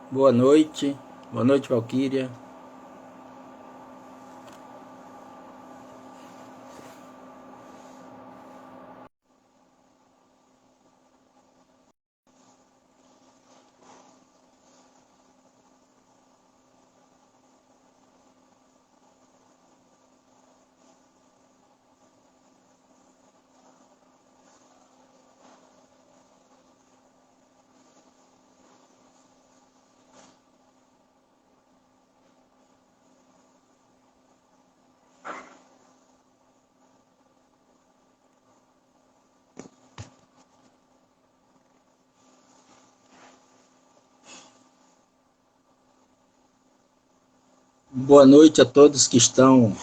Boa noite, Valquíria. Boa noite a todos que estão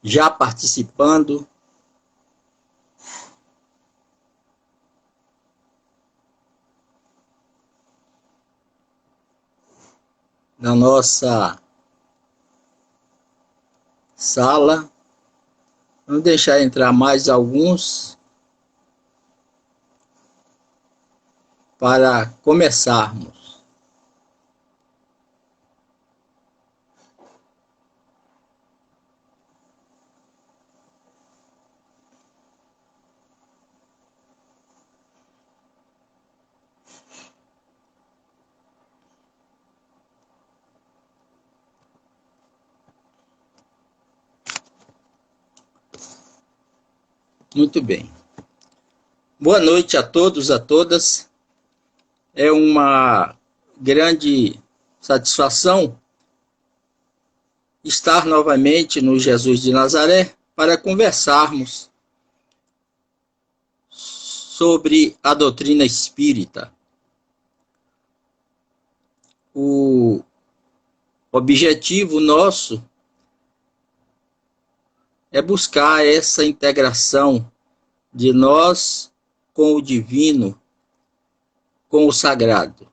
já participando. Na nossa sala. Vamos deixar entrar mais alguns para começarmos. Muito bem. Boa noite a todos, a todas. É uma grande satisfação estar novamente no Jesus de Nazaré para conversarmos sobre a doutrina espírita. O objetivo nosso é buscar essa integração de nós com o divino, com o sagrado.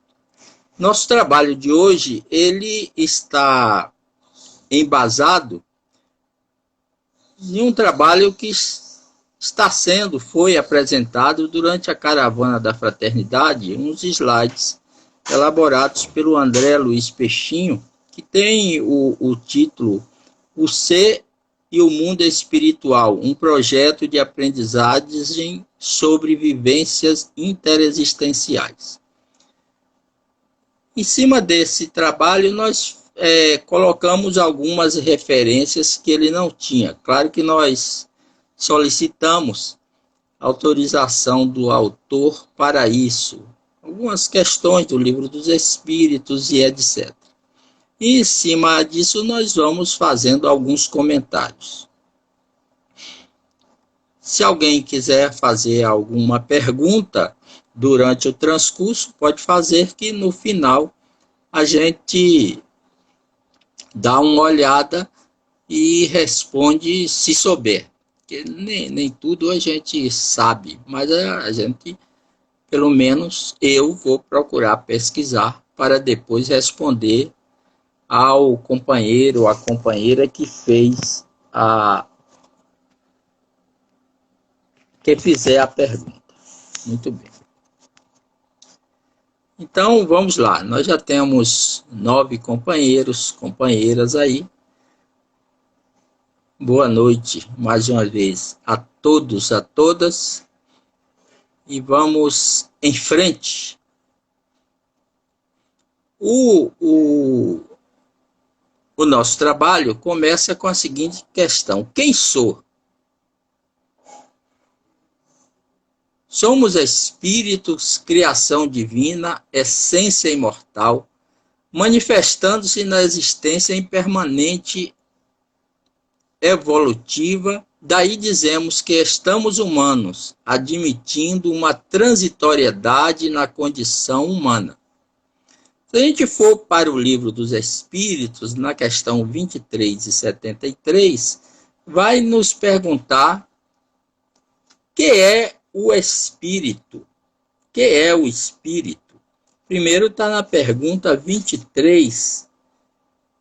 Nosso trabalho de hoje, ele está embasado em um trabalho que foi apresentado durante a Caravana da Fraternidade, uns slides elaborados pelo André Luiz Peixinho, que tem o título O Ser e o Mundo Espiritual, um projeto de aprendizagem sobre vivências interexistenciais. Em cima desse trabalho, nós colocamos algumas referências que ele não tinha. Claro que nós solicitamos autorização do autor para isso, algumas questões do Livro dos Espíritos e etc. E em cima disso nós vamos fazendo alguns comentários. Se alguém quiser fazer alguma pergunta durante o transcurso, pode fazer, que no final a gente dá uma olhada e responde se souber. Porque nem tudo a gente sabe, mas a gente, pelo menos eu, vou procurar pesquisar para depois responder ao companheiro ou à companheira que fizer a pergunta. Muito bem. Então, vamos lá. Nós já temos 9 companheiros, companheiras aí. Boa noite, mais uma vez, a todos, a todas. E vamos em frente. O nosso trabalho começa com a seguinte questão: quem sou? Somos espíritos, criação divina, essência imortal, manifestando-se na existência impermanente, evolutiva. Daí dizemos que estamos humanos, admitindo uma transitoriedade na condição humana. Se a gente for para o Livro dos Espíritos, na questão 23 e 73, vai nos perguntar o que é o espírito. O que é o espírito? Primeiro está na pergunta 23,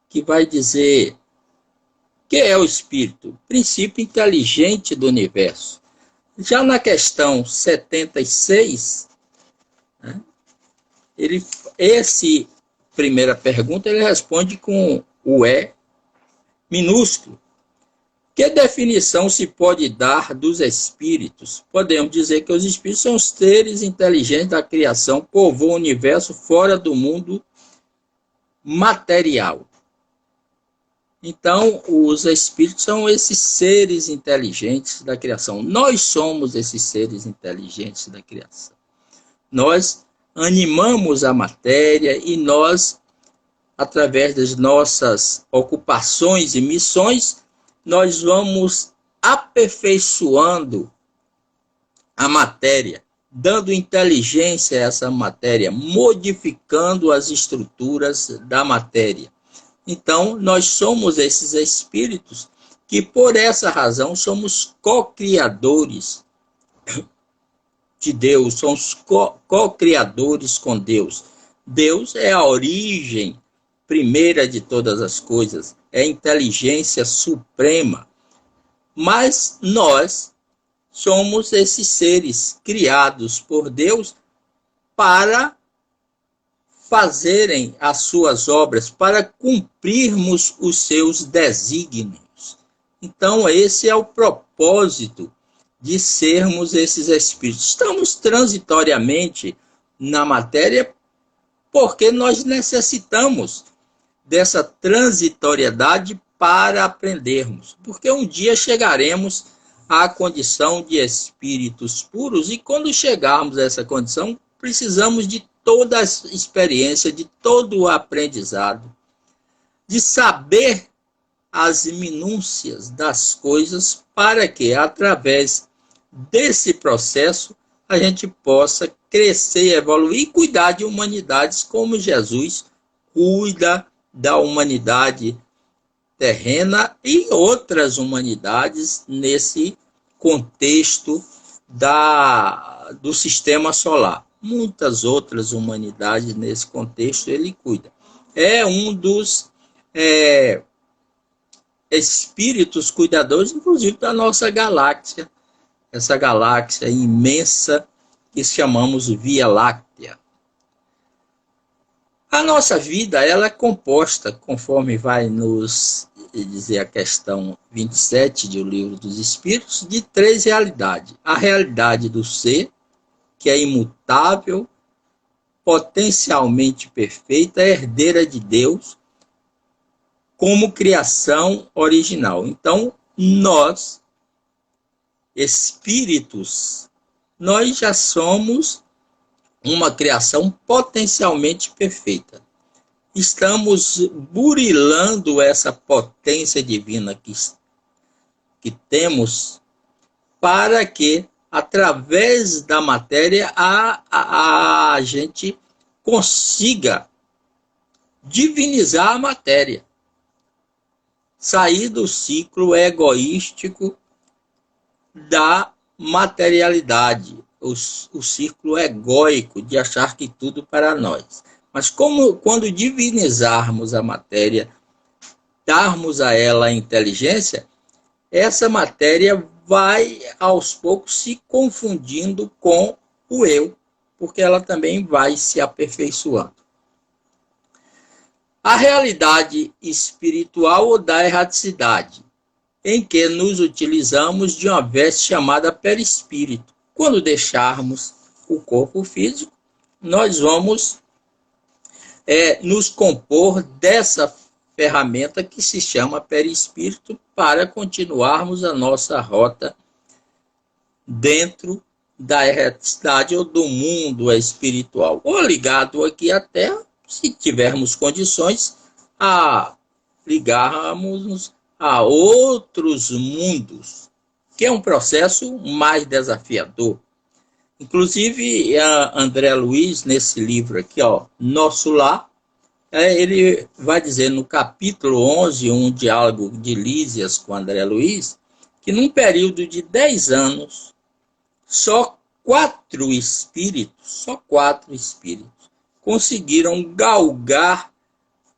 que vai dizer: o que é o espírito? Princípio inteligente do universo. Já na questão 76, esse primeira pergunta ele responde com o E minúsculo. Que definição se pode dar dos espíritos? Podemos dizer que os espíritos são os seres inteligentes da criação, povoam o universo fora do mundo material. Então, os espíritos são esses seres inteligentes da criação. Nós somos esses seres inteligentes da criação. Nós animamos a matéria e nós, através das nossas ocupações e missões, nós vamos aperfeiçoando a matéria, dando inteligência a essa matéria, modificando as estruturas da matéria. Então, nós somos esses espíritos que, por essa razão, somos co-criadores de Deus, somos co-criadores com Deus. Deus é a origem primeira de todas as coisas, é a inteligência suprema. Mas nós somos esses seres criados por Deus para fazerem as suas obras, para cumprirmos os seus desígnios. Então, esse é o propósito de sermos esses espíritos. Estamos transitoriamente na matéria porque nós necessitamos dessa transitoriedade para aprendermos. Porque um dia chegaremos à condição de espíritos puros e quando chegarmos a essa condição, precisamos de toda a experiência, de todo o aprendizado, de saber as minúcias das coisas para que, através desse processo, a gente possa crescer, evoluir e cuidar de humanidades como Jesus cuida da humanidade terrena e outras humanidades nesse contexto do sistema solar. Muitas outras humanidades nesse contexto ele cuida. É um dos espíritos cuidadores, inclusive da nossa galáxia, essa galáxia imensa que chamamos Via Láctea. A nossa vida ela é composta, conforme vai nos dizer a questão 27 do Livro dos Espíritos, de 3 realidades. A realidade do ser, que é imutável, potencialmente perfeita, herdeira de Deus, como criação original. Então, nós, espíritos, nós já somos uma criação potencialmente perfeita. Estamos burilando essa potência divina que temos para que, através da matéria, a gente consiga divinizar a matéria. Sair do ciclo egoístico da materialidade, o círculo egóico de achar que tudo para nós. Mas quando divinizarmos a matéria, darmos a ela a inteligência, essa matéria vai aos poucos se confundindo com o eu, porque ela também vai se aperfeiçoando. A realidade espiritual ou da erraticidade, em que nos utilizamos de uma veste chamada perispírito. Quando deixarmos o corpo físico, nós vamos nos compor dessa ferramenta que se chama perispírito para continuarmos a nossa rota dentro da erraticidade ou do mundo espiritual, ou ligado aqui à Terra, se tivermos condições, a ligarmos a outros mundos, que é um processo mais desafiador. Inclusive, André Luiz, nesse livro aqui, Nosso Lar, ele vai dizer no capítulo 11, um diálogo de Lísias com André Luiz, que num período de 10 anos, só 4 espíritos conseguiram galgar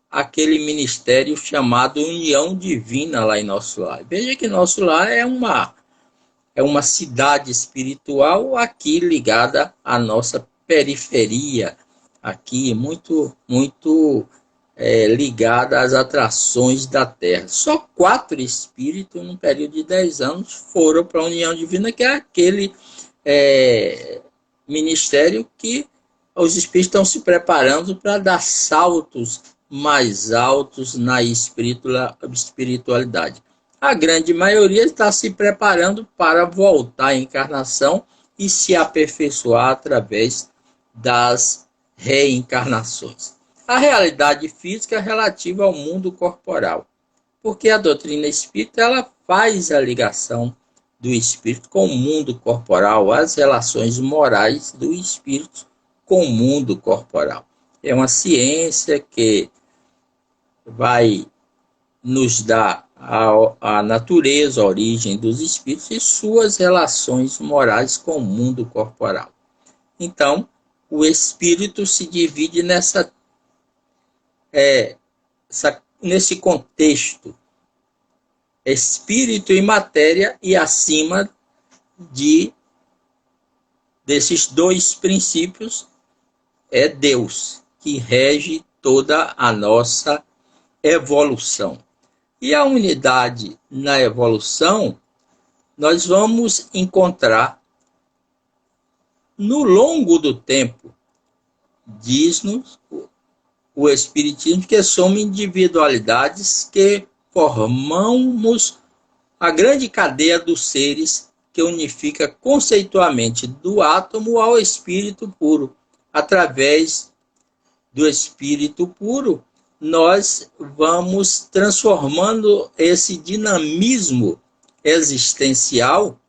aquele ministério chamado União Divina lá em Nosso Lar. Veja que Nosso Lar é uma cidade espiritual aqui ligada à nossa periferia, aqui muito ligada às atrações da Terra. Só 4 espíritos, num período de 10 anos, foram para a União Divina, que é aquele ministério que os espíritos estão se preparando para dar saltos mais altos na espiritualidade. A grande maioria está se preparando para voltar à encarnação e se aperfeiçoar através das reencarnações. A realidade física é relativa ao mundo corporal, porque a doutrina espírita ela faz a ligação do espírito com o mundo corporal, as relações morais do espírito com o mundo corporal. É uma ciência que vai nos dar a natureza, a origem dos espíritos e suas relações morais com o mundo corporal. Então, o espírito se divide nesse contexto, espírito e matéria, e acima desses 2 princípios é Deus, que rege toda a nossa evolução. E a unidade na evolução, nós vamos encontrar no longo do tempo, diz-nos o Espiritismo, que somos individualidades que formamos a grande cadeia dos seres que unifica conceitualmente do átomo ao espírito puro. Através do espírito puro, nós vamos transformando esse dinamismo existencial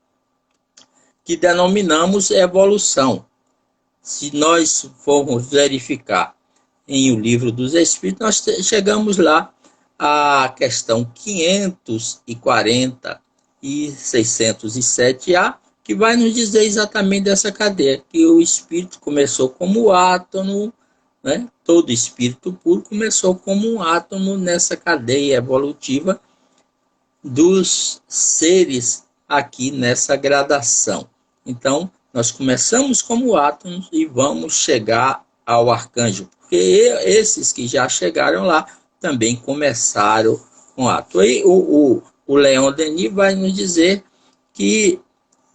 que denominamos evolução. Se nós formos verificar em O Livro dos Espíritos, nós chegamos lá à questão 540 e 607A, que vai nos dizer exatamente dessa cadeia, que o espírito começou como átomo, né? Todo espírito puro começou como um átomo nessa cadeia evolutiva dos seres aqui nessa gradação. Então, nós começamos como átomos e vamos chegar ao arcanjo, porque esses que já chegaram lá também começaram com átomo. E o Leon Denis vai nos dizer que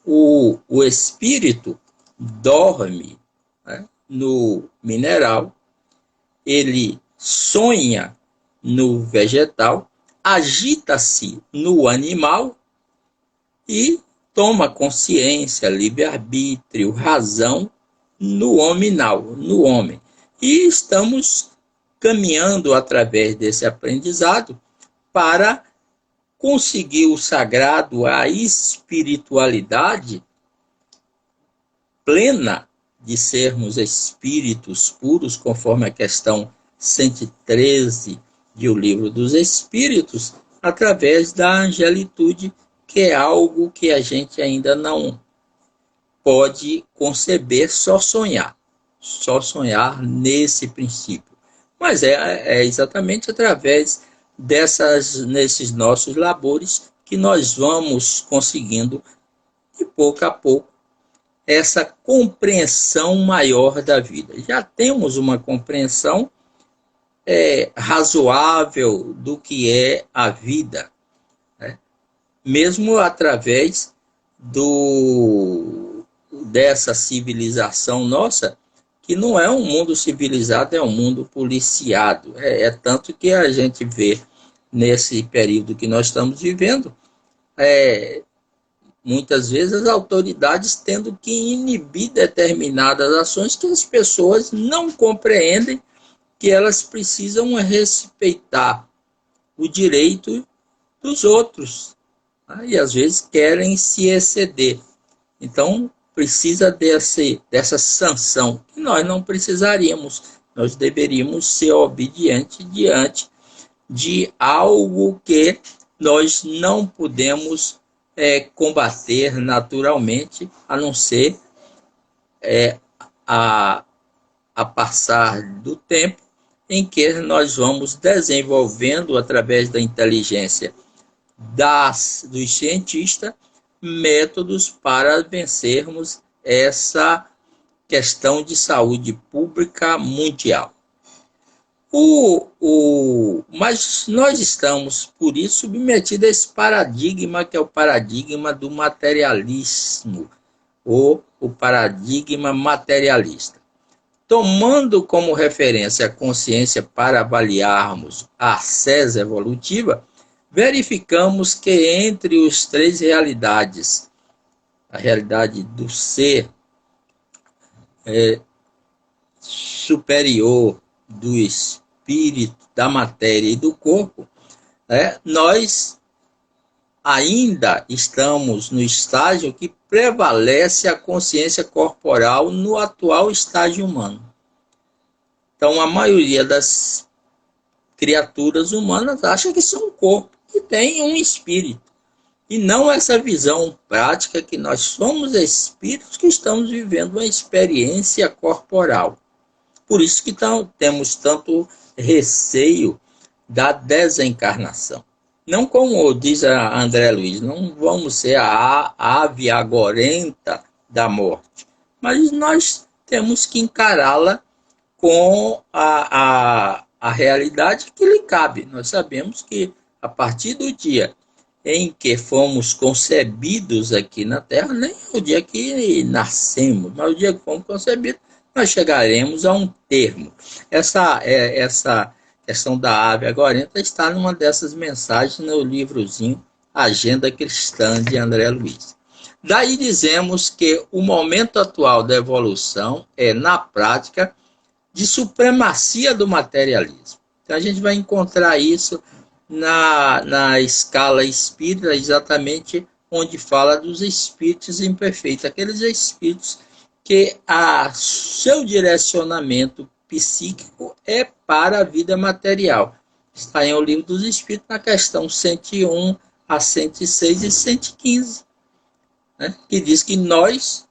o espírito dorme, né, no mineral, ele sonha no vegetal, agita-se no animal e toma consciência, livre-arbítrio, razão no hominal, no homem. E estamos caminhando através desse aprendizado para conseguir o sagrado, a espiritualidade plena de sermos espíritos puros, conforme a questão 113 de O Livro dos Espíritos, através da angelitude, que é algo que a gente ainda não pode conceber, só sonhar nesse princípio. Mas é exatamente através nesses nossos labores que nós vamos conseguindo, de pouco a pouco, essa compreensão maior da vida. Já temos uma compreensão razoável do que é a vida, né? Mesmo através dessa civilização nossa, que não é um mundo civilizado, é um mundo policiado. Tanto que a gente vê nesse período que nós estamos vivendo, muitas vezes as autoridades tendo que inibir determinadas ações que as pessoas não compreendem, que elas precisam respeitar o direito dos outros, né? E às vezes querem se exceder. Então, precisa dessa sanção, que nós não precisaríamos. Nós deveríamos ser obedientes diante de algo que nós não podemos combater naturalmente, a não ser a passar do tempo em que nós vamos desenvolvendo, através da inteligência dos cientistas, métodos para vencermos essa questão de saúde pública mundial. Mas nós estamos, por isso, submetidos a esse paradigma, que é o paradigma do materialismo, ou o paradigma materialista. Tomando como referência a consciência para avaliarmos a ascese evolutiva, verificamos que entre os três realidades, a realidade do ser superior, do espírito, da matéria e do corpo, nós ainda estamos no estágio que prevalece a consciência corporal no atual estágio humano. Então, a maioria das criaturas humanas acha que são um corpo, que tem um espírito. E não essa visão prática que nós somos espíritos que estamos vivendo uma experiência corporal. Por isso que temos tanto receio da desencarnação. Não como diz a André Luiz, não vamos ser a ave agorenta da morte, mas nós temos que encará-la com a realidade que lhe cabe. Nós sabemos que a partir do dia em que fomos concebidos aqui na Terra, nem o dia que nascemos, mas o dia que fomos concebidos, nós chegaremos a um termo. Essa questão da ave agorenta está numa dessas mensagens no livrozinho Agenda Cristã de André Luiz. Daí dizemos que o momento atual da evolução é, na prática, de supremacia do materialismo. Então a gente vai encontrar isso na escala espírita, exatamente onde fala dos espíritos imperfeitos, aqueles espíritos que seu direcionamento psíquico é para a vida material. Está em O Livro dos Espíritos, na questão 101 a 106 e 115, que diz que nós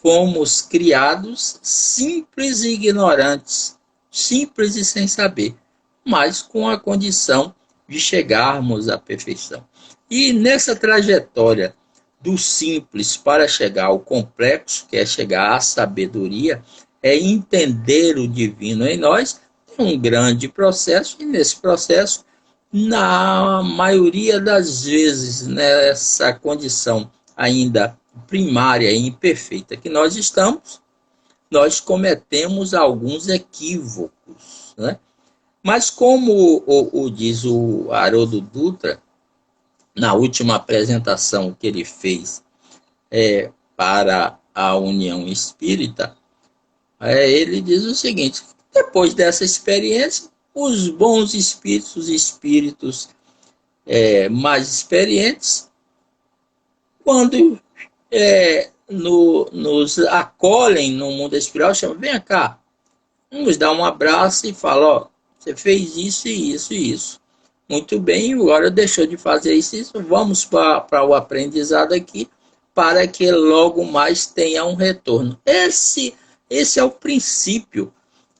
fomos criados simples e ignorantes, simples e sem saber, mas com a condição de chegarmos à perfeição. E nessa trajetória do simples para chegar ao complexo, que é chegar à sabedoria, é entender o divino em nós, é um grande processo, e nesse processo, na maioria das vezes, nessa condição ainda primária e imperfeita que nós estamos, nós cometemos alguns equívocos, Mas como diz o Haroldo Dutra, na última apresentação que ele fez para a União Espírita, ele diz o seguinte: depois dessa experiência, os bons espíritos, os espíritos mais experientes, quando nos acolhem no mundo espiritual, chamam, vem cá, nos dá um abraço e fala, ó, você fez isso e isso e isso. Muito bem, agora deixou de fazer isso e isso, vamos para o aprendizado aqui, para que logo mais tenha um retorno. Esse é o princípio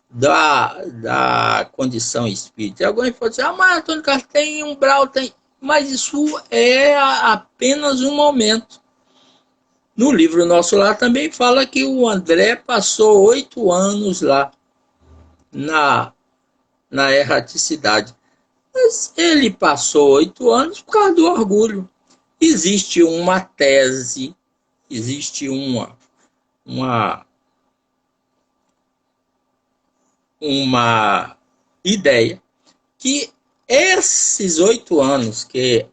da condição espírita. Alguém pode dizer, mas Antônio Carlos tem umbral, mas isso é apenas um momento. No livro Nosso Lar também fala que o André passou 8 anos lá, na erraticidade. Mas ele passou 8 anos por causa do orgulho. Existe uma tese, existe uma ideia que esses 8 anos que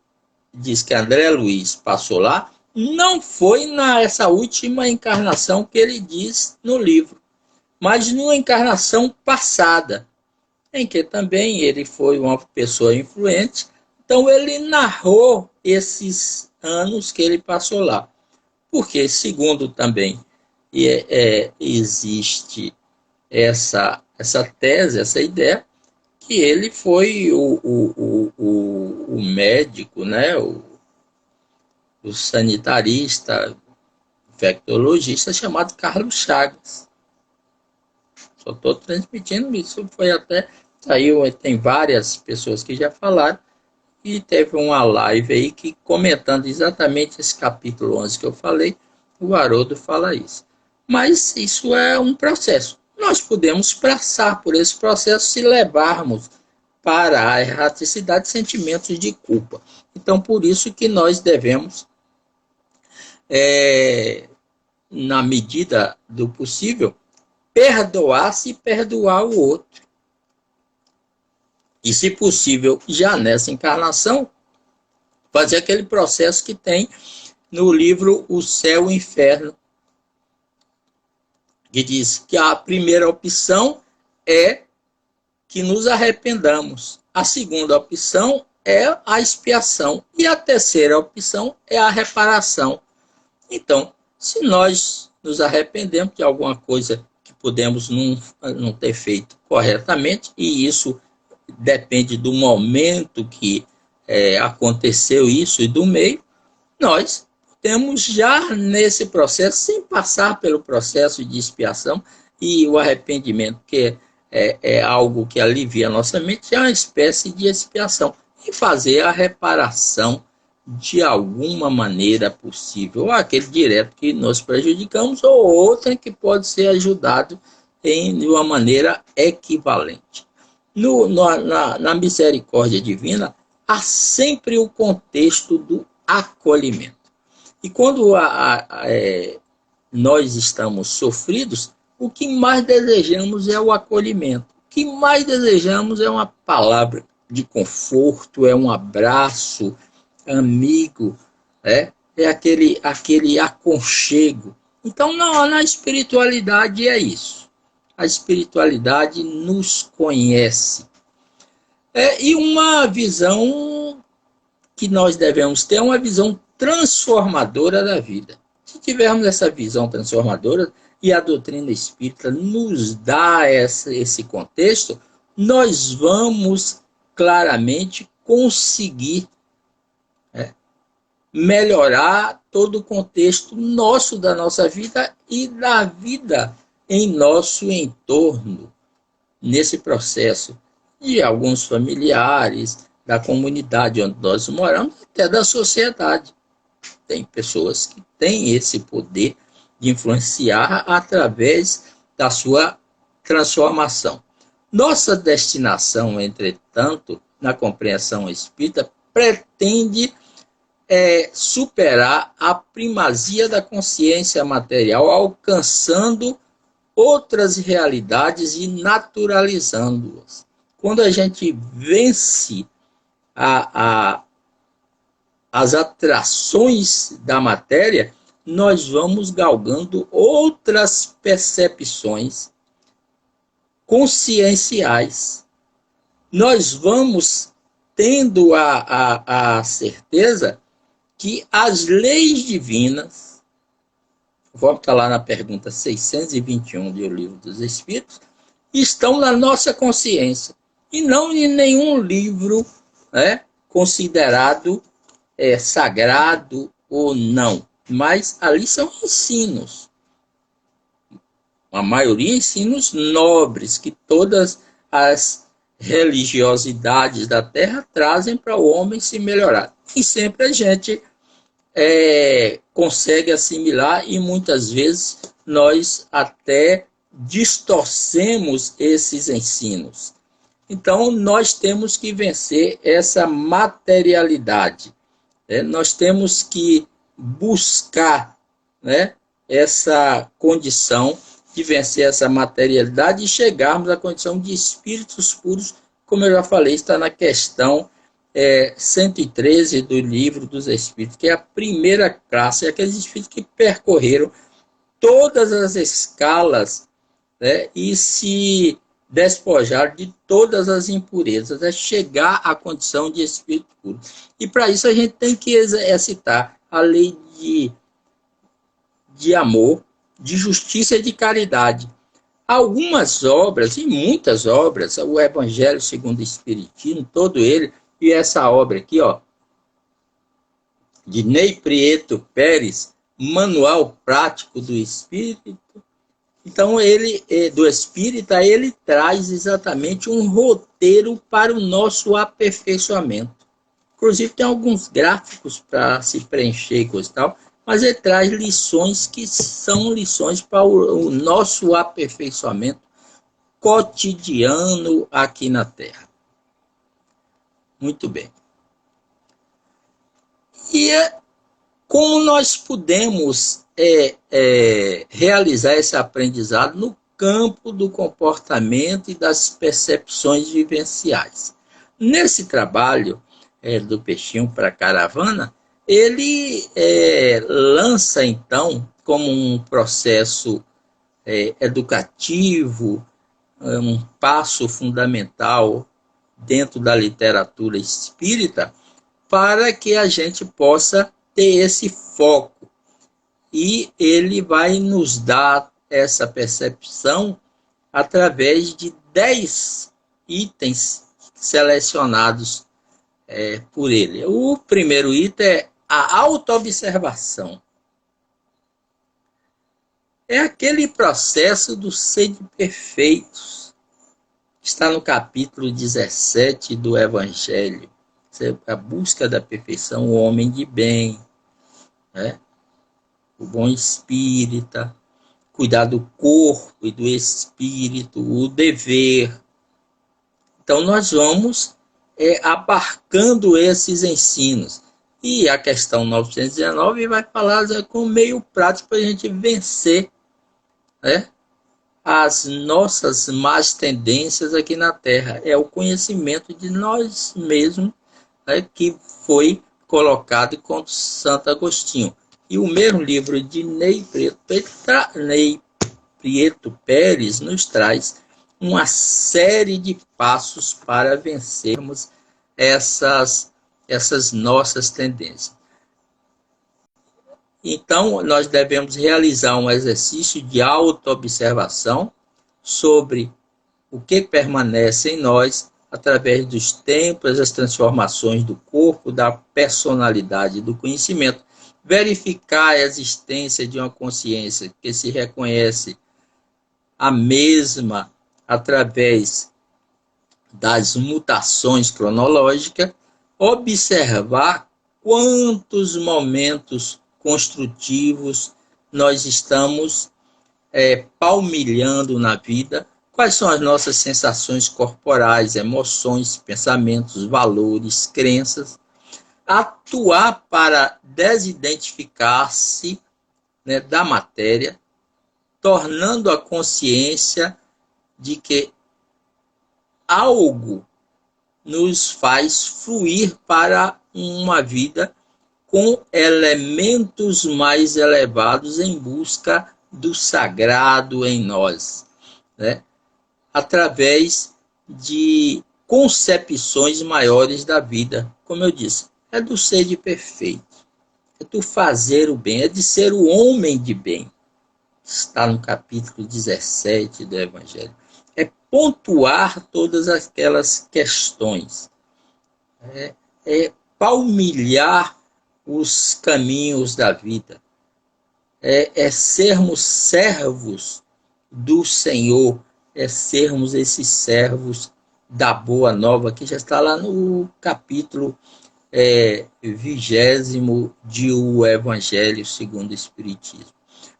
diz que André Luiz passou lá, não foi nessa última encarnação que ele diz no livro, mas numa encarnação passada, em que também ele foi uma pessoa influente. Então ele narrou esses anos que ele passou lá. Porque, segundo também, existe essa tese, essa ideia, que ele foi o médico, o sanitarista, infectologista, chamado Carlos Chagas. Só estou transmitindo isso, tem várias pessoas que já falaram, e teve uma live aí que, comentando exatamente esse capítulo 11 que eu falei, o Haroldo fala isso. Mas isso é um processo. Nós podemos passar por esse processo se levarmos para a erraticidade sentimentos de culpa. Então, por isso que nós devemos, na medida do possível, perdoar-se e perdoar o outro. E, se possível, já nessa encarnação, fazer aquele processo que tem no livro O Céu e o Inferno, que diz que a primeira opção é que nos arrependamos. A segunda opção é a expiação. E a terceira opção é a reparação. Então, se nós nos arrependemos de alguma coisa que podemos não ter feito corretamente, e isso depende do momento que aconteceu isso e do meio, nós temos já nesse processo, sem passar pelo processo de expiação, e o arrependimento, que é algo que alivia a nossa mente, é uma espécie de expiação, e fazer a reparação de alguma maneira possível, ou aquele direto que nós prejudicamos, ou outra que pode ser ajudado de uma maneira equivalente. Na misericórdia divina, há sempre o contexto do acolhimento. E quando nós estamos sofridos, o que mais desejamos é o acolhimento. O que mais desejamos é uma palavra de conforto, é um abraço amigo, é aquele aconchego. Então, na espiritualidade é isso. A espiritualidade nos conhece. E uma visão que nós devemos ter é uma visão transformadora da vida. Se tivermos essa visão transformadora, e a doutrina espírita nos dá esse contexto, nós vamos claramente conseguir melhorar todo o contexto nosso, da nossa vida e da vida em nosso entorno, nesse processo de alguns familiares, da comunidade onde nós moramos, até da sociedade. Tem pessoas que têm esse poder de influenciar através da sua transformação. Nossa destinação, entretanto, na compreensão espírita, pretende superar a primazia da consciência material, alcançando outras realidades e naturalizando-as. Quando a gente vence as atrações da matéria, nós vamos galgando outras percepções conscienciais. Nós vamos tendo a certeza que as leis divinas, volta lá na pergunta 621 do Livro dos Espíritos, estão na nossa consciência, e não em nenhum livro considerado sagrado ou não. Mas ali são ensinos. A maioria ensinos nobres, que todas as religiosidades da Terra trazem para o homem se melhorar. E sempre a gente consegue assimilar, e muitas vezes nós até distorcemos esses ensinos. Então, nós temos que vencer essa materialidade. Nós temos que buscar essa condição de vencer essa materialidade e chegarmos à condição de espíritos puros, como eu já falei, está na questão 113 do Livro dos Espíritos, que é a primeira classe, aqueles espíritos que percorreram todas as escalas e se despojar de todas as impurezas, chegar à condição de espírito puro. E para isso a gente tem que exercitar a lei de amor, de justiça e de caridade. Algumas obras, e muitas obras, o Evangelho segundo o Espiritismo, todo ele, e essa obra aqui, de Ney Prieto Pérez, Manual Prático do Espírito. Então, do Espírita, ele traz exatamente um roteiro para o nosso aperfeiçoamento. Inclusive, tem alguns gráficos para se preencher e coisa e tal, mas ele traz lições que são lições para o nosso aperfeiçoamento cotidiano aqui na Terra. Muito bem. E como nós podemos realizar esse aprendizado no campo do comportamento e das percepções vivenciais? Nesse trabalho do Peixinho para a Caravana, ele lança, então, como um processo educativo, um passo fundamental dentro da literatura espírita, para que a gente possa ter esse foco. E ele vai nos dar essa percepção através de 10 itens selecionados por ele. O primeiro item é a autoobservação. É aquele processo do ser de perfeitos. Está no capítulo 17 do Evangelho. A busca da perfeição, o homem de bem, né? O bom espírita, cuidar do corpo e do espírito, o dever. Então, nós vamos abarcando esses ensinos. E a questão 919 vai falar com meio prático para a gente vencer, né, as nossas más tendências aqui na Terra. É o conhecimento de nós mesmos, né, que foi colocado contra Santo Agostinho. E o mesmo livro de Ney Prieto Pérez nos traz uma série de passos para vencermos essas nossas tendências. Então, nós devemos realizar um exercício de autoobservação sobre o que permanece em nós através dos tempos, as transformações do corpo, da personalidade e do conhecimento, verificar a existência de uma consciência que se reconhece a mesma através das mutações cronológicas, observar quantos momentos construtivos nós estamos palmilhando na vida, quais são as nossas sensações corporais, emoções, pensamentos, valores, crenças, atuar para desidentificar-se, né, da matéria, tornando a consciência de que algo nos faz fluir para uma vida com elementos mais elevados em busca do sagrado em nós, né? Através de concepções maiores da vida. Como eu disse, é do ser de perfeito, é do fazer o bem, é de ser o homem de bem. Está no capítulo 17 do Evangelho. É pontuar todas aquelas questões, é palmilhar os caminhos da vida, é sermos servos do Senhor, é sermos esses servos da Boa Nova, que já está lá no capítulo 20 de O Evangelho segundo o Espiritismo.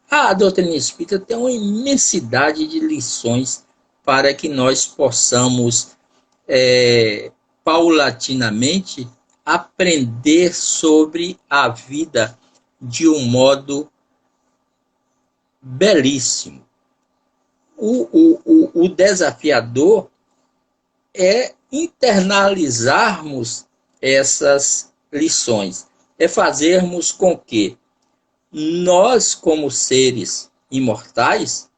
A doutrina espírita tem uma imensidade de lições para que nós possamos paulatinamente aprender sobre a vida de um modo belíssimo. O desafiador é internalizarmos essas lições, é fazermos com que nós, como seres imortais,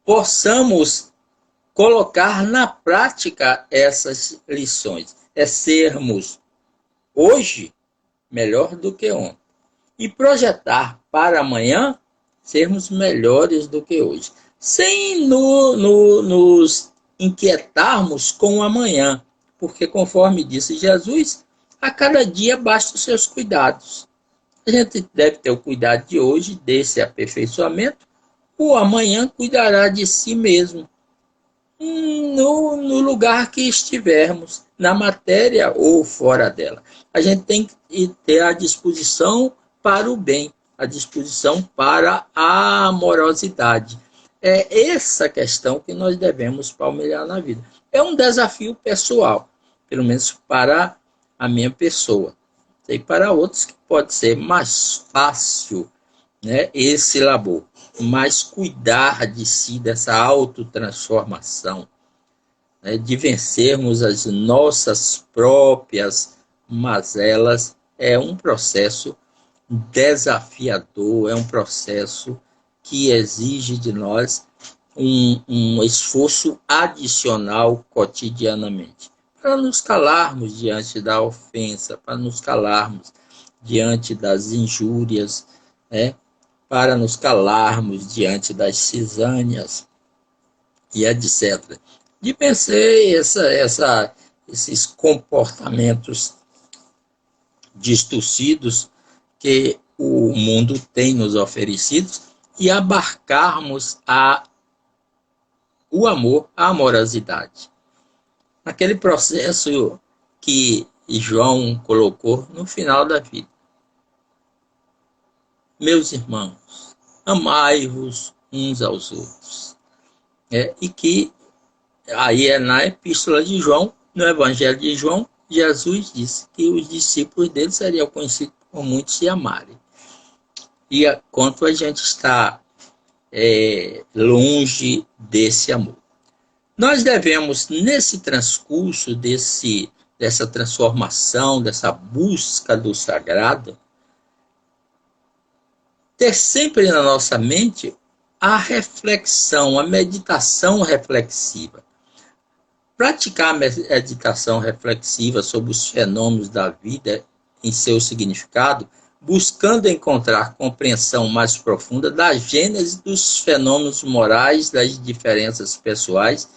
possamos colocar na prática essas lições. É sermos hoje melhor do que ontem. E projetar para amanhã sermos melhores do que hoje. Sem nos inquietarmos com o amanhã. Porque, conforme disse Jesus, a cada dia basta os seus cuidados. A gente deve ter o cuidado de hoje, desse aperfeiçoamento. O amanhã cuidará de si mesmo. No lugar que estivermos, na matéria ou fora dela. A gente tem que ter à disposição para o bem, a disposição para a amorosidade. É essa questão que nós devemos palmilhar na vida. É um desafio pessoal, pelo menos para a minha pessoa. E para outros que pode ser mais fácil, né, esse labor, mas cuidar de si, dessa autotransformação, né, de vencermos as nossas próprias mazelas, é um processo desafiador, é um processo que exige de nós um esforço adicional cotidianamente, para nos calarmos diante da ofensa, para nos calarmos diante das injúrias, né? Para nos calarmos diante das cisânias e etc. De vencer esses comportamentos distorcidos que o mundo tem nos oferecido e abarcarmos o amor, a amorosidade. Naquele processo que João colocou no final da vida. Meus irmãos, amai-vos uns aos outros. E que aí é na epístola de João, no evangelho de João, Jesus disse que os discípulos dele seriam conhecidos por muitos se amarem. E quanto a gente está longe desse amor. Nós devemos, nesse transcurso dessa transformação, dessa busca do sagrado, ter sempre na nossa mente a reflexão, a meditação reflexiva. Praticar a meditação reflexiva sobre os fenômenos da vida em seu significado, buscando encontrar compreensão mais profunda da gênese dos fenômenos morais, das diferenças pessoais,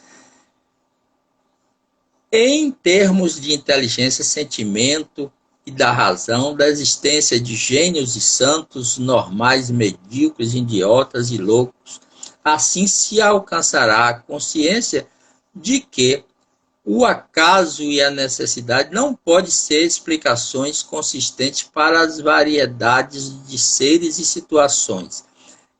em termos de inteligência, sentimento e da razão, da existência de gênios e santos, normais, medíocres, idiotas e loucos. Assim se alcançará a consciência de que o acaso e a necessidade não podem ser explicações consistentes para as variedades de seres e situações,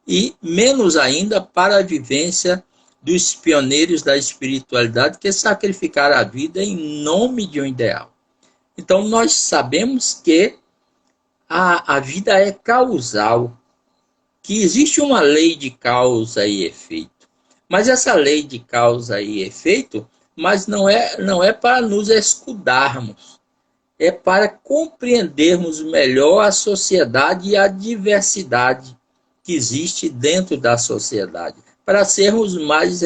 e menos ainda para a vivência dos pioneiros da espiritualidade que sacrificaram a vida em nome de um ideal. Então, nós sabemos que a vida é causal, que existe uma lei de causa e efeito. Mas essa lei de causa e efeito, mas não é para nos escudarmos, é para compreendermos melhor a sociedade e a diversidade que existe dentro da sociedade, para sermos mais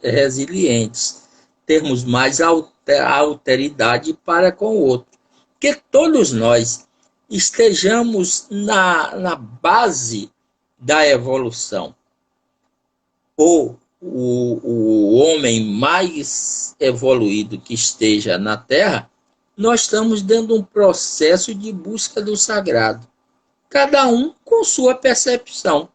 resilientes, termos mais alteridade para com o outro. Que todos nós estejamos na base da evolução. Ou o homem mais evoluído que esteja na Terra, nós estamos dentro de um processo de busca do sagrado. Cada um com sua percepção.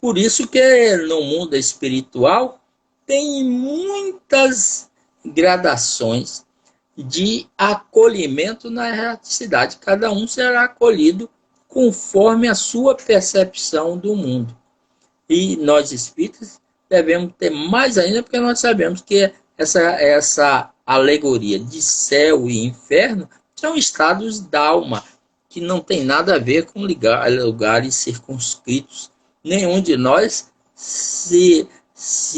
Por isso que no mundo espiritual tem muitas gradações de acolhimento na erraticidade. Cada um será acolhido conforme a sua percepção do mundo. E nós espíritas devemos ter mais ainda, porque nós sabemos que essa alegoria de céu e inferno são estados d'alma, que não tem nada a ver com lugares circunscritos. Nenhum de nós se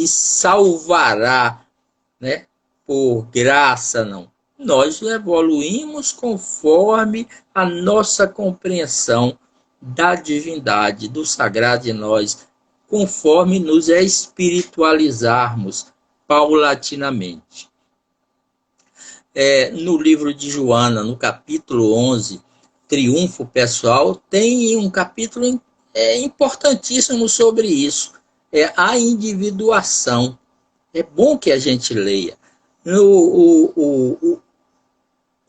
salvará, né, por graça, não. Nós evoluímos conforme a nossa compreensão da divindade, do sagrado em nós, conforme nos espiritualizarmos paulatinamente. No livro de Joana, no capítulo 11, Triunfo Pessoal, tem um capítulo importantíssimo sobre isso, a individuação. É bom que a gente leia.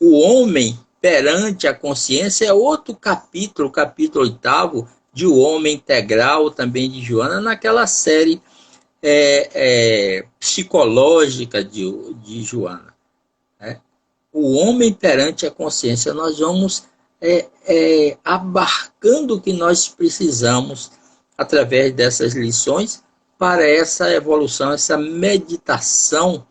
O homem perante a consciência é outro capítulo, o capítulo 8º, de O Homem Integral, também de Joana, naquela série psicológica de Joana. O homem perante a consciência. Nós vamos abarcando o que nós precisamos através dessas lições para essa evolução, essa meditação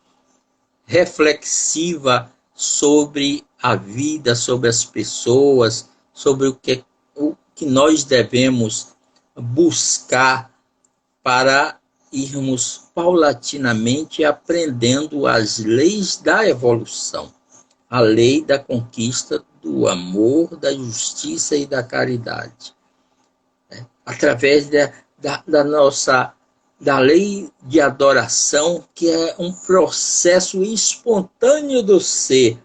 reflexiva sobre a vida, sobre as pessoas, sobre o que nós devemos buscar para irmos paulatinamente aprendendo as leis da evolução, a lei da conquista do amor, da justiça e da caridade. Através da lei de adoração, que é um processo espontâneo do ser,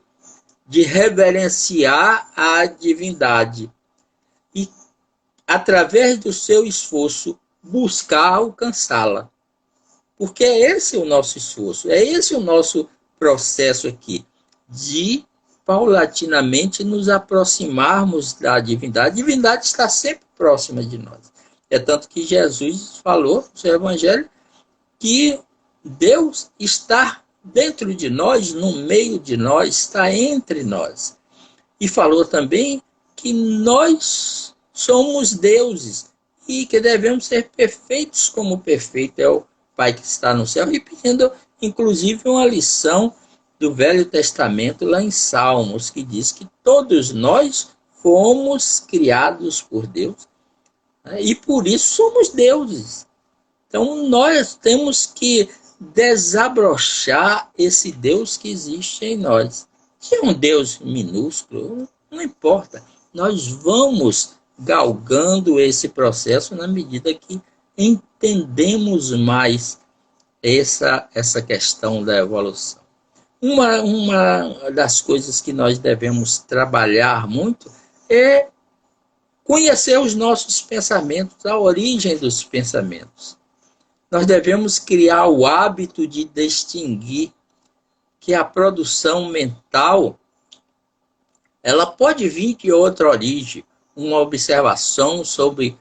de reverenciar a divindade e, através do seu esforço, buscar alcançá-la. Porque é esse o nosso esforço, é esse o nosso processo aqui, de paulatinamente nos aproximarmos da divindade. A divindade está sempre próxima de nós. É tanto que Jesus falou no seu evangelho que Deus está dentro de nós, no meio de nós, está entre nós. E falou também que nós somos deuses e que devemos ser perfeitos como perfeito é o Pai que está no céu, repetindo inclusive uma lição do Velho Testamento lá em Salmos, que diz que todos nós fomos criados por Deus, né? E por isso somos deuses. Então nós temos que desabrochar esse Deus que existe em nós. Se é um Deus minúsculo, não importa. Nós vamos galgando esse processo na medida que entendemos mais essa questão da evolução. Uma das coisas que nós devemos trabalhar muito é conhecer os nossos pensamentos, a origem dos pensamentos. Nós devemos criar o hábito de distinguir que a produção mental ela pode vir de outra origem, uma observação sobre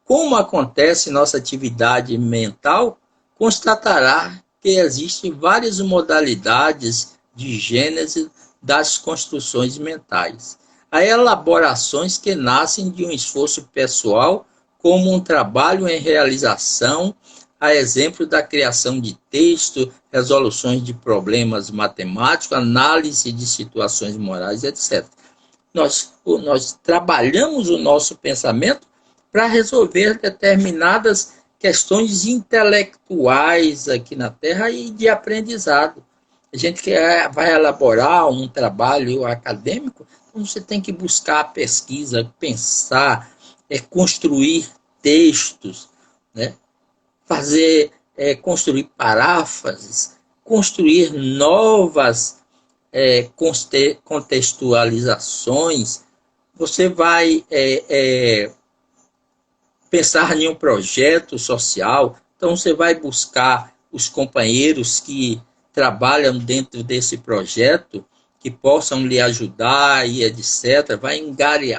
como acontece nossa atividade mental constatará que existem várias modalidades de gênese das construções mentais. Há elaborações que nascem de um esforço pessoal, como um trabalho em realização, a exemplo da criação de texto, resoluções de problemas matemáticos, análise de situações morais, etc. Nós trabalhamos o nosso pensamento para resolver determinadas questões intelectuais aqui na Terra e de aprendizado. A gente vai elaborar um trabalho acadêmico, então você tem que buscar a pesquisa, pensar, construir textos, né? Construir paráfrases, construir novas contextualizações. Você vai pensar em um projeto social, então você vai buscar os companheiros que trabalham dentro desse projeto, que possam lhe ajudar e etc. Vai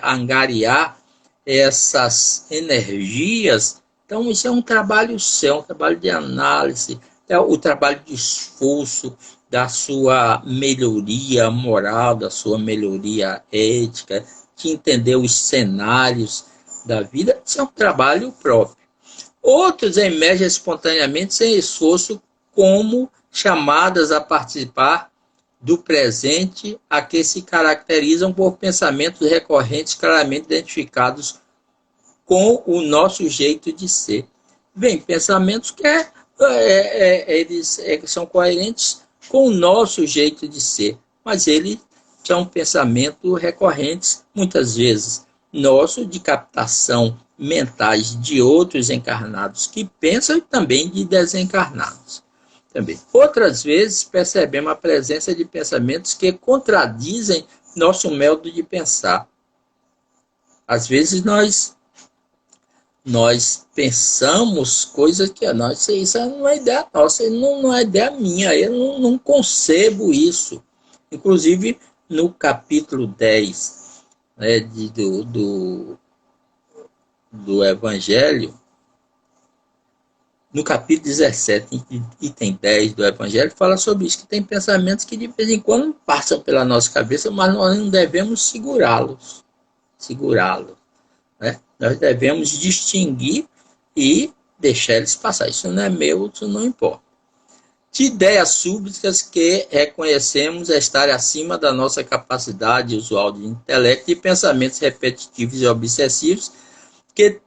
angariar essas energias. Então isso é um trabalho seu, um trabalho de análise, é o trabalho de esforço da sua melhoria moral, da sua melhoria ética, de entender os cenários da vida. Isso é um trabalho próprio. Outros emergem espontaneamente sem esforço, como chamadas a participar do presente, a que se caracterizam por pensamentos recorrentes claramente identificados com o nosso jeito de ser. Bem, pensamentos que eles são coerentes com o nosso jeito de ser, mas eles são pensamentos recorrentes, muitas vezes, nosso, de captação mentais de outros encarnados que pensam e também de desencarnados. Também. Outras vezes percebemos a presença de pensamentos que contradizem nosso modo de pensar. Às vezes nós pensamos coisas que isso não é ideia nossa, não é ideia minha, eu não concebo isso. Inclusive, no capítulo 10 do Evangelho, no capítulo 17, item 10 do Evangelho, fala sobre isso, que tem pensamentos que de vez em quando passam pela nossa cabeça, mas nós não devemos segurá-los. segurá-lo, né? Nós devemos distinguir e deixar eles passar. Isso não é meu, isso não importa. De ideias súbitas que reconhecemos estar acima da nossa capacidade usual de intelecto e pensamentos repetitivos e obsessivos que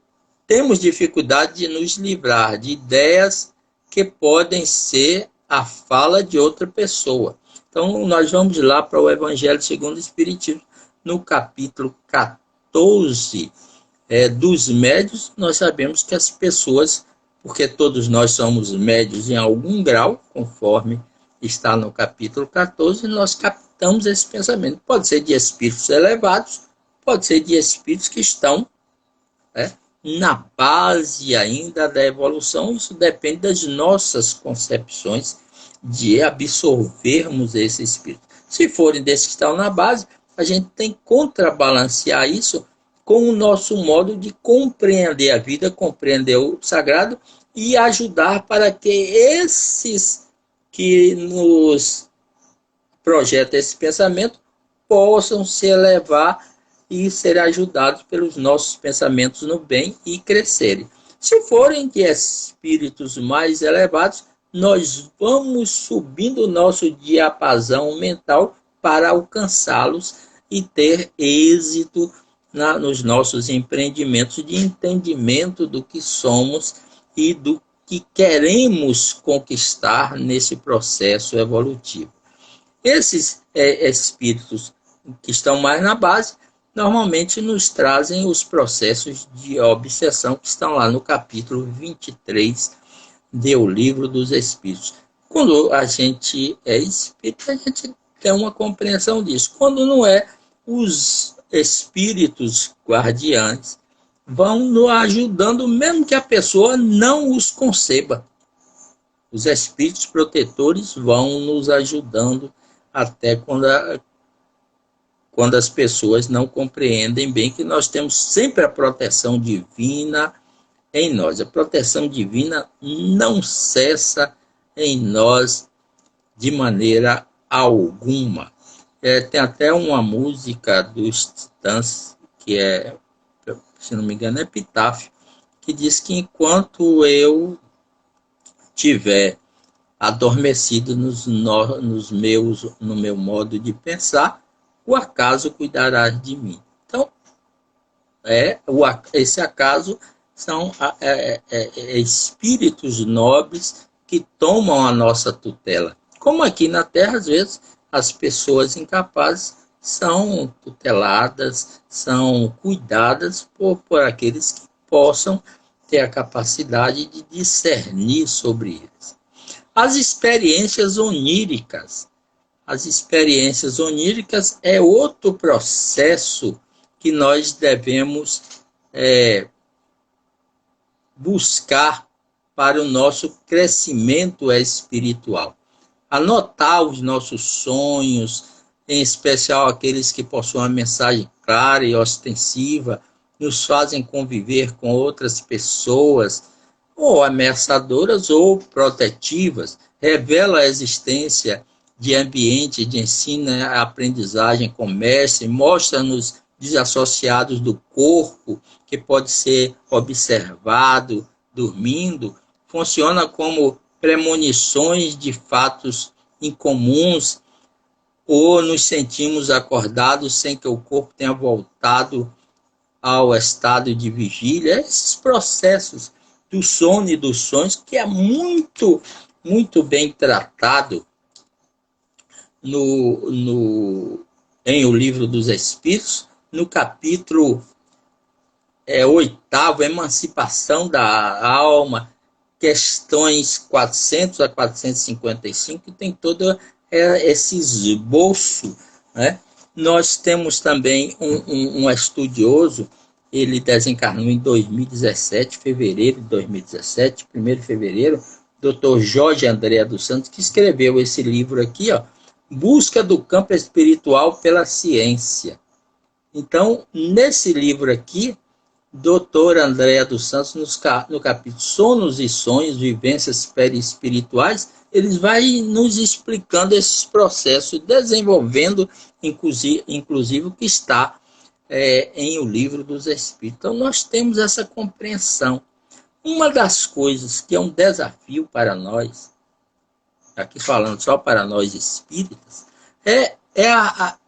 temos dificuldade de nos livrar de ideias que podem ser a fala de outra pessoa. Então, nós vamos lá para o Evangelho segundo o Espiritismo, no capítulo 14 dos médios. Nós sabemos que as pessoas, porque todos nós somos médios em algum grau, conforme está no capítulo 14, nós captamos esse pensamento. Pode ser de espíritos elevados, pode ser de espíritos que estão na base ainda da evolução. Isso depende das nossas concepções de absorvermos esse espírito. Se forem desses que estão na base, a gente tem que contrabalancear isso com o nosso modo de compreender a vida, compreender o sagrado e ajudar para que esses que nos projetam esse pensamento possam se elevar e serem ajudados pelos nossos pensamentos no bem e crescerem. Se forem de espíritos mais elevados, nós vamos subindo o nosso diapasão mental para alcançá-los e ter êxito nos nossos empreendimentos de entendimento do que somos e do que queremos conquistar nesse processo evolutivo. Esses espíritos que estão mais na base, normalmente nos trazem os processos de obsessão que estão lá no capítulo 23 do Livro dos Espíritos. Quando a gente é espírita, a gente tem uma compreensão disso. Quando não é, os espíritos guardiães vão nos ajudando, mesmo que a pessoa não os conceba. Os espíritos protetores vão nos ajudando até quando as pessoas não compreendem bem que nós temos sempre a proteção divina em nós. A proteção divina não cessa em nós de maneira alguma. Tem até uma música dos Titãs, que se não me engano, é Epitáfio, que diz que enquanto eu tiver adormecido no meu modo de pensar, o acaso cuidará de mim. Então, esse acaso são espíritos nobres que tomam a nossa tutela. Como aqui na Terra, às vezes, as pessoas incapazes são tuteladas, são cuidadas por aqueles que possam ter a capacidade de discernir sobre eles. As experiências oníricas. As experiências oníricas é outro processo que nós devemos buscar para o nosso crescimento espiritual. Anotar os nossos sonhos, em especial aqueles que possuem uma mensagem clara e ostensiva, nos fazem conviver com outras pessoas, ou ameaçadoras ou protetivas, revela a existência de ambiente de ensino, aprendizagem, comércio, mostra-nos desassociados do corpo, que pode ser observado dormindo, funciona como premonições de fatos incomuns, ou nos sentimos acordados sem que o corpo tenha voltado ao estado de vigília. Esses processos do sono e dos sonhos, que é muito, muito bem tratado em O Livro dos Espíritos, no capítulo 8º, Emancipação da Alma, questões 400 a 455, que tem todo esse esboço, né? Nós temos também um estudioso, ele desencarnou em 2017, fevereiro de 2017, 1º de fevereiro, Dr. Jorge André dos Santos, que escreveu esse livro aqui, Busca do Campo Espiritual pela Ciência. Então, nesse livro aqui, Dr. André dos Santos, no capítulo Sonos e Sonhos, Vivências Perispirituais, ele vai nos explicando esses processos, desenvolvendo, inclusive o que está em O Livro dos Espíritos. Então, nós temos essa compreensão. Uma das coisas que é um desafio para nós, aqui falando só para nós espíritas,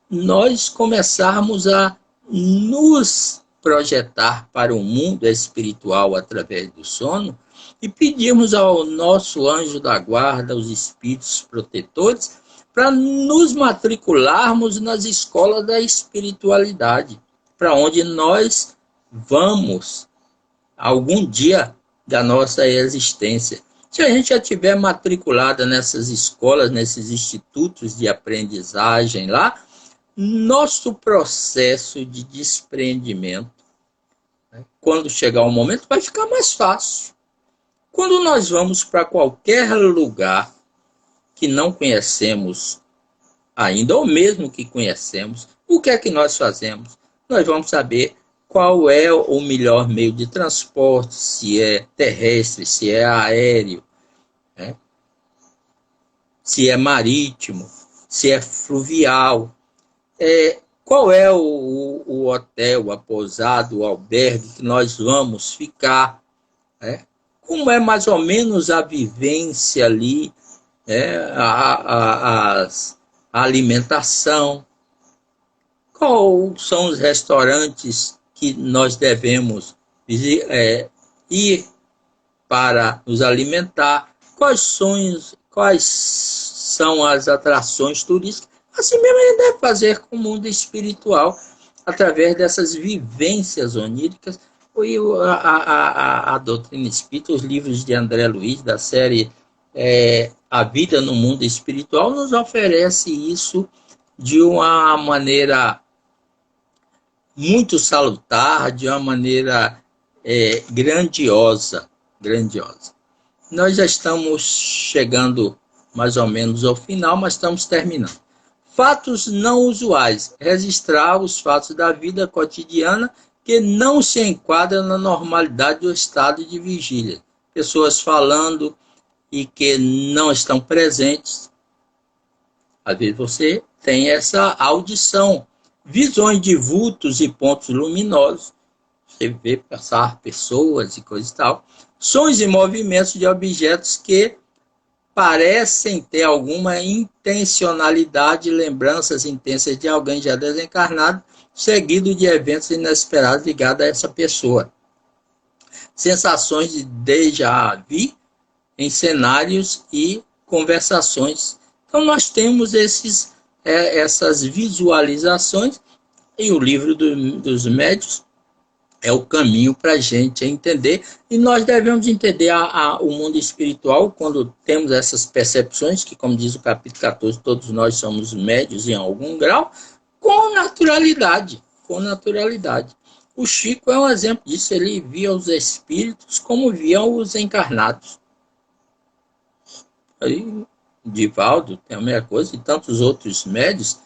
nós começarmos a nos projetar para o mundo espiritual através do sono e pedirmos ao nosso anjo da guarda, os espíritos protetores, para nos matricularmos nas escolas da espiritualidade, para onde nós vamos algum dia da nossa existência. Se a gente já tiver matriculada nessas escolas, nesses institutos de aprendizagem lá, nosso processo de desprendimento, né, quando chegar o momento, vai ficar mais fácil. Quando nós vamos para qualquer lugar que não conhecemos ainda, ou mesmo que conhecemos, o que é que nós fazemos? Nós vamos saber qual é o melhor meio de transporte, se é terrestre, se é aéreo, né? Se é marítimo, se é fluvial, qual é o hotel, a pousada, o albergue que nós vamos ficar, né? Como é mais ou menos a vivência ali, a alimentação, quais são os restaurantes que nós devemos ir para nos alimentar, quais são as atrações turísticas. Assim mesmo a gente deve fazer com o mundo espiritual, através dessas vivências oníricas. E a doutrina espírita, os livros de André Luiz, da série A Vida no Mundo Espiritual, nos oferece isso de uma maneira muito salutar, de uma maneira grandiosa. Nós já estamos chegando mais ou menos ao final, mas estamos terminando. Fatos não usuais. Registrar os fatos da vida cotidiana que não se enquadram na normalidade do estado de vigília. Pessoas falando e que não estão presentes. Às vezes você tem essa audição. Visões de vultos e pontos luminosos. Você vê passar pessoas e coisa e tal. Sons e movimentos de objetos que parecem ter alguma intencionalidade, lembranças intensas de alguém já desencarnado, seguido de eventos inesperados ligados a essa pessoa. Sensações de déjà vu em cenários e conversações. Então nós temos essas visualizações, e o livro dos médiuns é o caminho para a gente entender, e nós devemos entender o mundo espiritual quando temos essas percepções, que, como diz o capítulo 14, todos nós somos médios em algum grau, com naturalidade. O Chico é um exemplo disso, ele via os espíritos como viam os encarnados. Aí, Divaldo tem a mesma coisa, e tantos outros médios.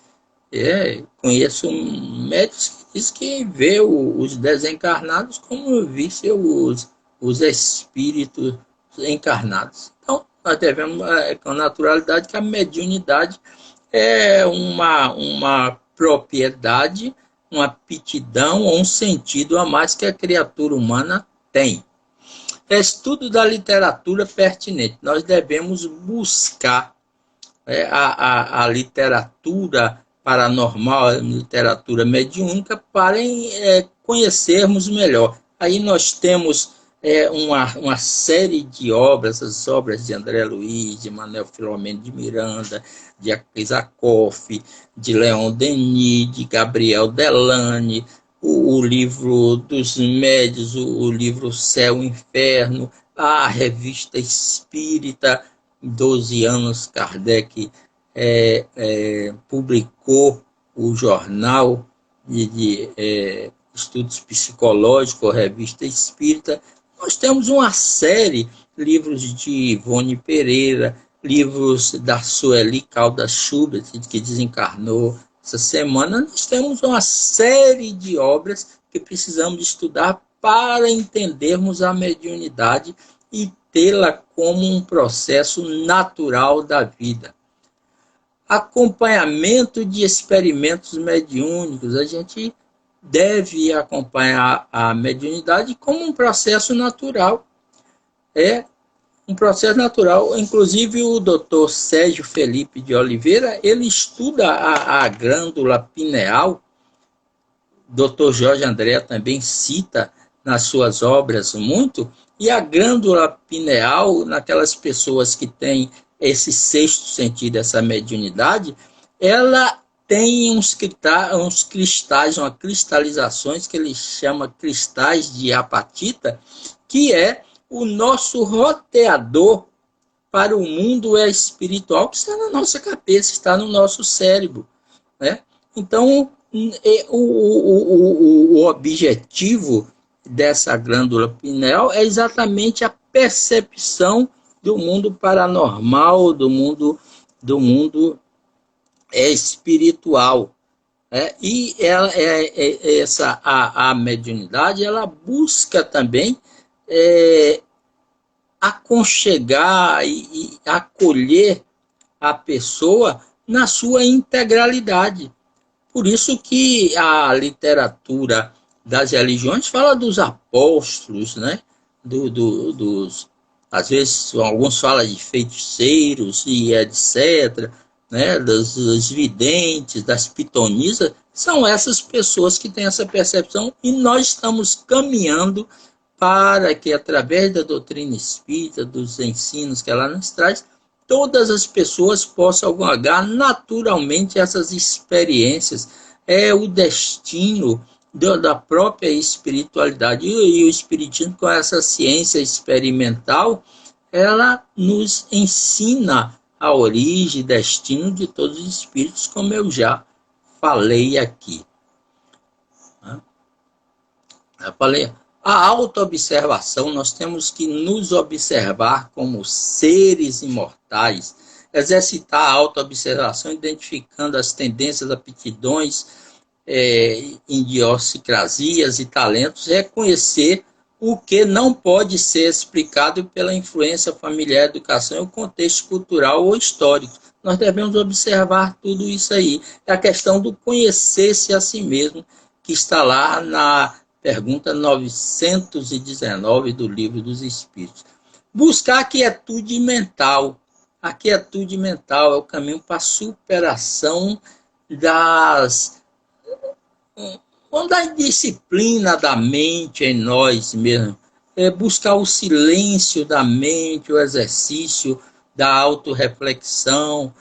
Conheço médicos que diz que vê os desencarnados como visse os espíritos encarnados. Então, nós devemos, com naturalidade, que a mediunidade é uma propriedade, uma aptidão ou um sentido a mais que a criatura humana tem. Estudo da literatura pertinente. Nós devemos buscar a literatura paranormal, a literatura mediúnica, para conhecermos melhor. Aí nós temos uma série de obras, as obras de André Luiz, de Manuel Filomeno de Miranda, de Akoff, de Leon Denis, de Gabriel Delane, o livro dos médios, o livro Céu e Inferno, a revista Espírita, 12 anos Kardec publicou o jornal de estudos psicológicos, a revista Espírita. Nós temos uma série, livros de Ivone Pereira, livros da Sueli Caldas Schubert, que desencarnou essa semana. Nós temos uma série de obras que precisamos estudar para entendermos a mediunidade e tê-la como um processo natural da vida. Acompanhamento de experimentos mediúnicos. A gente deve acompanhar a mediunidade como um processo natural. É um processo natural. Inclusive, o doutor Sérgio Felipe de Oliveira, ele estuda a glândula pineal. Dr. Jorge André também cita nas suas obras muito, e a glândula pineal, naquelas pessoas que têm esse sexto sentido, essa mediunidade, ela tem uns cristais, umas cristalizações que ele chama cristais de apatita, que é o nosso roteador para o mundo espiritual, que está na nossa cabeça, está no nosso cérebro, né? Então, o objetivo dessa glândula pineal é exatamente a percepção do mundo paranormal, do mundo espiritual. E a mediunidade, ela busca também aconchegar e acolher a pessoa na sua integralidade. Por isso que a literatura das religiões fala dos apóstolos, né? Às vezes, alguns falam de feiticeiros e etc., né? Dos videntes, das pitonisas. São essas pessoas que têm essa percepção, e nós estamos caminhando para que, através da doutrina espírita, dos ensinos que ela nos traz, todas as pessoas possam agarrar naturalmente essas experiências. É o destino da própria espiritualidade. E o espiritismo, com essa ciência experimental, ela nos ensina a origem e destino de todos os espíritos, como eu já falei aqui. Eu falei, a autoobservação, nós temos que nos observar como seres imortais, exercitar a autoobservação, identificando as tendências, aptidões, idiosincrasias e talentos, reconhecer o que não pode ser explicado pela influência familiar, educação e o contexto cultural ou histórico. Nós devemos observar tudo isso aí. É a questão do conhecer-se a si mesmo, que está lá na pergunta 919 do Livro dos Espíritos. Buscar a quietude mental. A quietude mental é o caminho para a superação da disciplina da mente em nós mesmos. É buscar o silêncio da mente, o exercício da autorreflexão,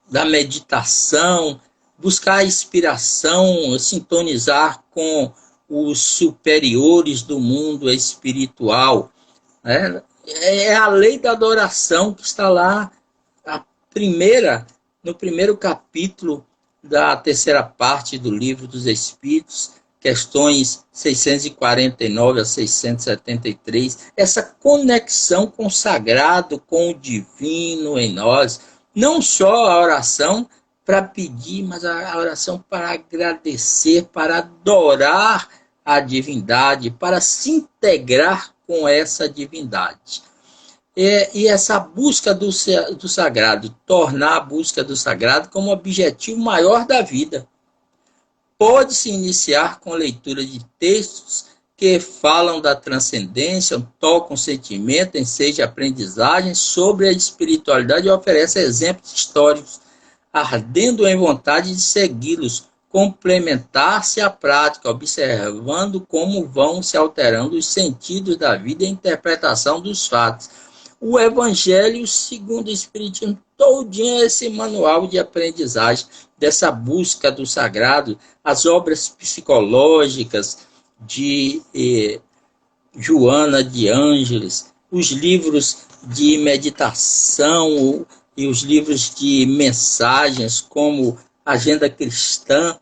da meditação, buscar a inspiração, sintonizar com os superiores do mundo espiritual. É a lei da adoração que está lá, no primeiro capítulo da terceira parte do Livro dos Espíritos, questões 649 a 673, essa conexão com o sagrado, com o divino em nós, não só a oração para pedir, mas a oração para agradecer, para adorar a divindade, para se integrar com essa divindade. E essa busca do sagrado, tornar a busca do sagrado como objetivo maior da vida. Pode-se iniciar com a leitura de textos que falam da transcendência, tocam o sentimento, ensejam aprendizagem sobre a espiritualidade e oferecem exemplos históricos, ardendo em vontade de segui-los, complementar-se à prática, observando como vão se alterando os sentidos da vida e a interpretação dos fatos. O Evangelho segundo o Espiritismo, todinho esse manual de aprendizagem, dessa busca do sagrado, as obras psicológicas de Joana de Ângeles, os livros de meditação e os livros de mensagens, como Agenda Cristã,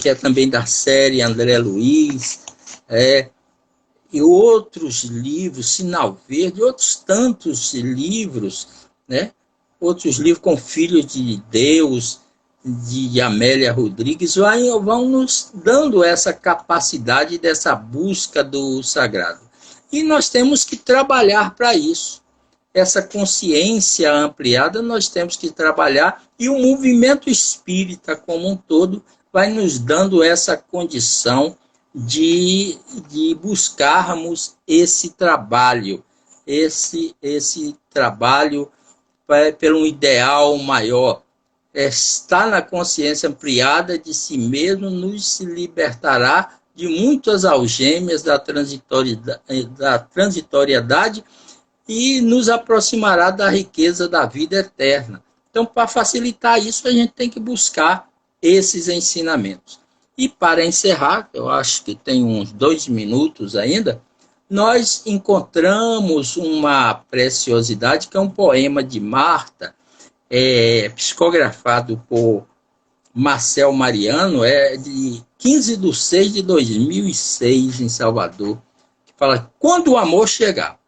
que é também da série André Luiz, e outros livros, Sinal Verde, outros tantos livros, né? Outros livros com Filhos de Deus, de Amélia Rodrigues, vão nos dando essa capacidade dessa busca do sagrado. E nós temos que trabalhar para isso. Essa consciência ampliada nós temos que trabalhar, e o movimento espírita como um todo vai nos dando essa condição de buscarmos esse trabalho pelo um ideal maior. Estar na consciência ampliada de si mesmo nos libertará de muitas algemas da transitoriedade e nos aproximará da riqueza da vida eterna. Então, para facilitar isso, a gente tem que buscar esses ensinamentos. E para encerrar, eu acho que tem uns 2 minutos ainda, nós encontramos uma preciosidade que é um poema de Marta, psicografado por Marcel Mariano, de 15/6/2006, em Salvador, que fala: quando o amor chegar.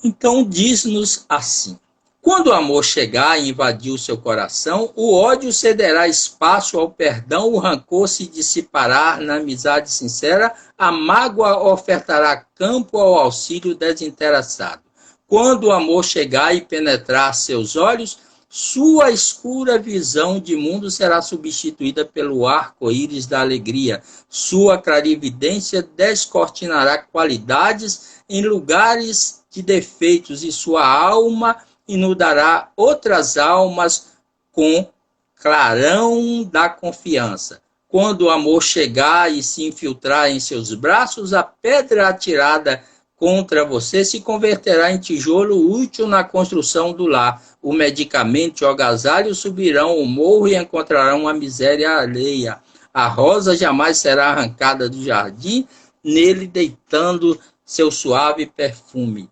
Então diz-nos assim: quando o amor chegar e invadir o seu coração, o ódio cederá espaço ao perdão, o rancor se dissipará na amizade sincera, a mágoa ofertará campo ao auxílio desinteressado. Quando o amor chegar e penetrar seus olhos, sua escura visão de mundo será substituída pelo arco-íris da alegria. Sua clarividência descortinará qualidades em lugares de defeitos e sua alma inundará outras almas com clarão da confiança. Quando o amor chegar e se infiltrar em seus braços, a pedra atirada contra você se converterá em tijolo útil na construção do lar. O medicamento e o agasalho subirão o morro e encontrarão a miséria alheia. A rosa jamais será arrancada do jardim, nele deitando seu suave perfume.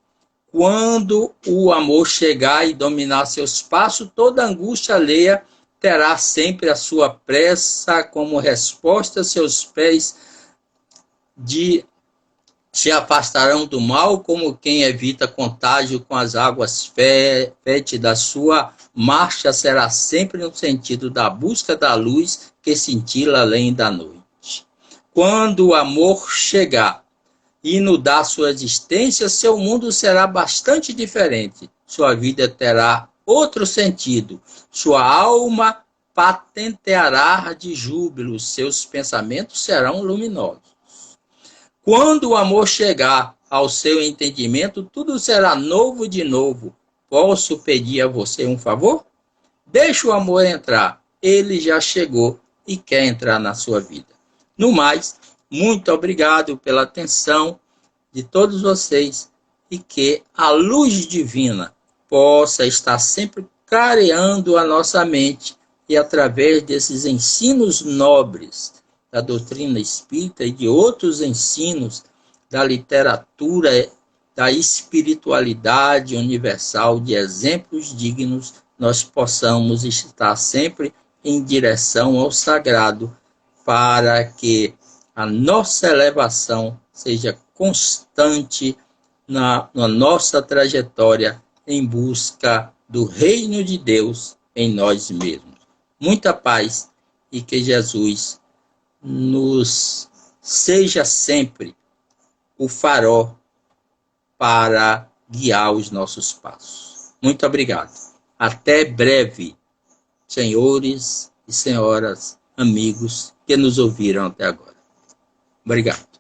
Quando o amor chegar e dominar seus passos, toda angústia alheia terá sempre a sua pressa como resposta. Seus pés se afastarão do mal, como quem evita contágio com as águas fétidas. Sua marcha será sempre no sentido da busca da luz que cintila além da noite. Quando o amor chegar e inundar sua existência, seu mundo será bastante diferente. Sua vida terá outro sentido. Sua alma patenteará de júbilo. Seus pensamentos serão luminosos. Quando o amor chegar ao seu entendimento, tudo será novo de novo. Posso pedir a você um favor? Deixe o amor entrar. Ele já chegou e quer entrar na sua vida. No mais, muito obrigado pela atenção de todos vocês e que a luz divina possa estar sempre clareando a nossa mente e através desses ensinos nobres da doutrina espírita e de outros ensinos da literatura, da espiritualidade universal, de exemplos dignos, nós possamos estar sempre em direção ao sagrado para que a nossa elevação seja constante na nossa trajetória em busca do reino de Deus em nós mesmos. Muita paz e que Jesus nos seja sempre o farol para guiar os nossos passos. Muito obrigado. Até breve, senhores e senhoras, amigos que nos ouviram até agora. Obrigado.